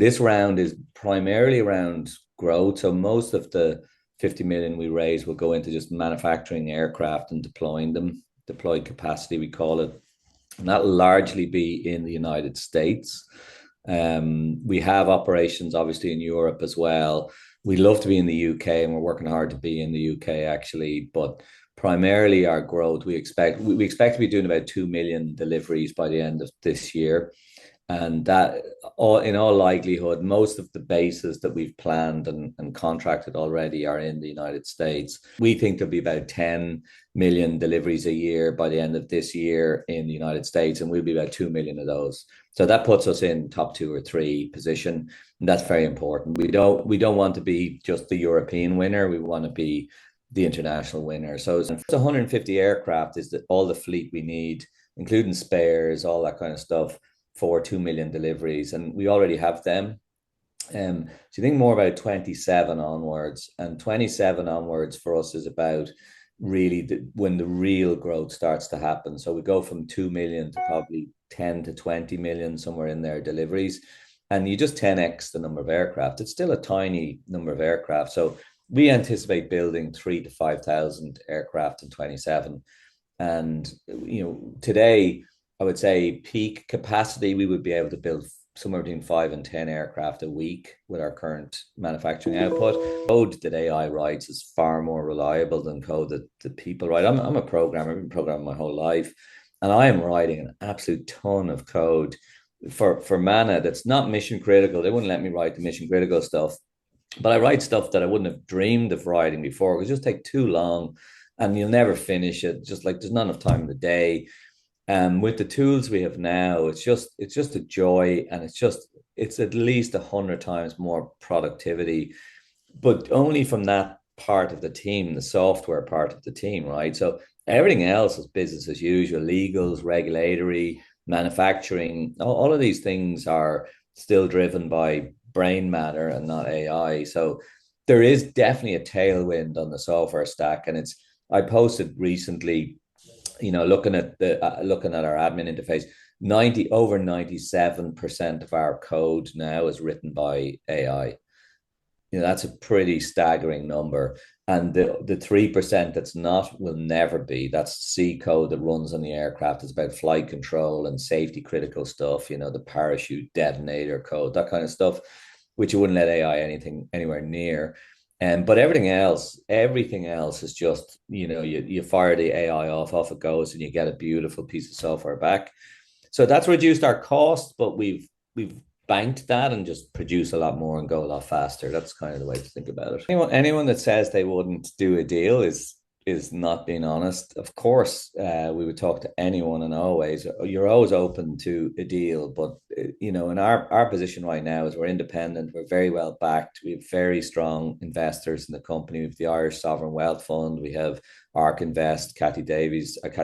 This round is primarily around growth. So most of the 50 million we raise will go into just manufacturing aircraft and deploying them, deployed capacity, we call it. And that'll largely be in the United States. We have operations obviously in Europe as well. We love to be in the UK, and we're working hard to be in the UK actually, but primarily our growth, we expect to be doing about 2 million deliveries by the end of this year. And that, all in all likelihood, most of the bases that we've planned and contracted already are in the United States. We think there'll be about 10 million deliveries a year by the end of this year in the United States, and we'll be about 2 million of those. So that puts us in top two or three position. And that's very important. We don't want to be just the European winner. We want to be the international winner. So it's 150 aircraft is all the fleet we need, including spares, all that kind of stuff, for 2 million deliveries. And we already have them. So you think more about 27 onwards, and 27 onwards for us is about really when the real growth starts to happen. So we go from 2 million to probably 10 to 20 million, somewhere in there, deliveries. And you just 10x the number of aircraft. It's still a tiny number of aircraft. So we anticipate building 3 to 5,000 aircraft in 27. And, today, I would say peak capacity, we would be able to build somewhere between 5 and 10 aircraft a week with our current manufacturing output. Code that AI writes is far more reliable than code that people write. I'm a programmer. I've been programming my whole life, and I am writing an absolute ton of code for Manna that's not mission critical. They wouldn't let me write the mission critical stuff, but I write stuff that I wouldn't have dreamed of writing before. It would just take too long, and you'll never finish it. Just like there's not enough time in the day. With the tools we have now, it's just a joy, and it's at least 100 times more productivity, but only from that part of the team, the software part of the team, right? So everything else is business as usual, legals, regulatory, manufacturing, all of these things are still driven by brain matter and not AI. So there is definitely a tailwind on the software stack, and I posted recently, looking at our admin interface, 97% of our code now is written by AI. That's a pretty staggering number. And the 3% that's not will never be. That's C code that runs on the aircraft. It's about flight control and safety critical stuff, the parachute detonator code, that kind of stuff, which you wouldn't let AI anything anywhere near. But everything else is just, you fire the AI off it goes, and you get a beautiful piece of software back. So that's reduced our cost, but we've banked that and just produce a lot more and go a lot faster. That's kind of the way to think about it. Anyone that says they wouldn't do a deal is not being honest. Of course, we would talk to anyone, and you're always open to a deal. But in our position right now is we're independent. We're very well backed. We have very strong investors in the company. We have the Irish Sovereign Wealth Fund. We have ARK Invest, Cathy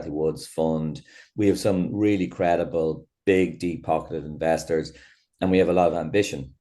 Wood's fund. We have some really credible, big, deep-pocketed investors, and we have a lot of ambition.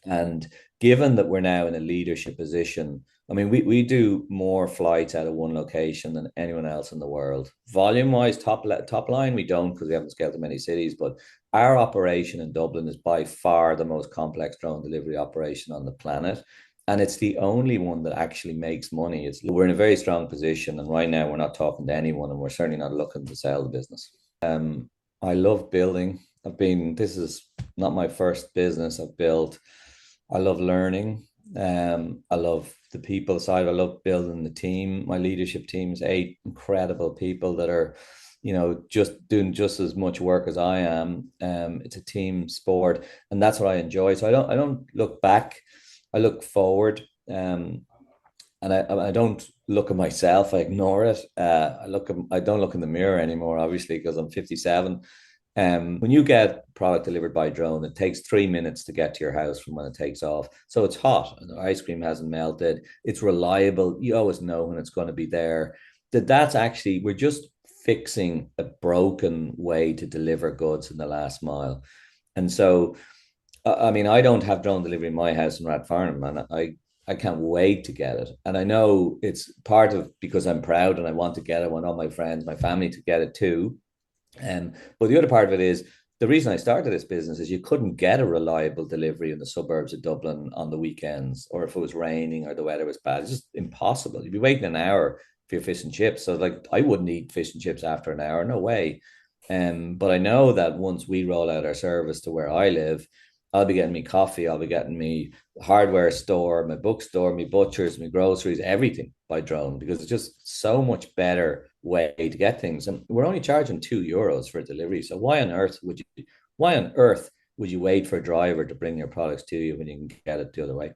And given that we're now in a leadership position, I mean, we do more flights out of one location than anyone else in the world. Volume wise, top line, we don't, because we haven't scaled to many cities. But our operation in Dublin is by far the most complex drone delivery operation on the planet. And it's the only one that actually makes money. We're in a very strong position. And right now, we're not talking to anyone, and we're certainly not looking to sell the business. I love building. This is not my first business I've built. I love learning. I love the people side. I love building the team. My leadership team is 8 incredible people that are, just doing just as much work as I am. It's a team sport, and that's what I enjoy. So I don't look back. I look forward. And I don't look at myself. I ignore it. I don't look in the mirror anymore, obviously, because I'm 57. When you get product delivered by drone, it takes 3 minutes to get to your house from when it takes off. So it's hot, and the ice cream hasn't melted. It's reliable. You always know when it's going to be there. That's actually, we're just fixing a broken way to deliver goods in the last mile. And so, I mean, I don't have drone delivery in my house in Rathfarnham, and I can't wait to get it. And I know it's part of because I'm proud and I want to get it. I want all my friends, my family to get it too. But the other part of it is the reason I started this business is you couldn't get a reliable delivery in the suburbs of Dublin on the weekends, or if it was raining or the weather was bad. It's just impossible. You'd be waiting an hour for your fish and chips. So like I wouldn't eat fish and chips after an hour, no way. But I know that once we roll out our service to where I live, I'll be getting me coffee, I'll be getting me hardware store, my bookstore, my butchers, my groceries, everything by drone because it's just so much better way to get things. And we're only charging €2 for delivery. So why on earth would you wait for a driver to bring your products to you when you can get it the other way?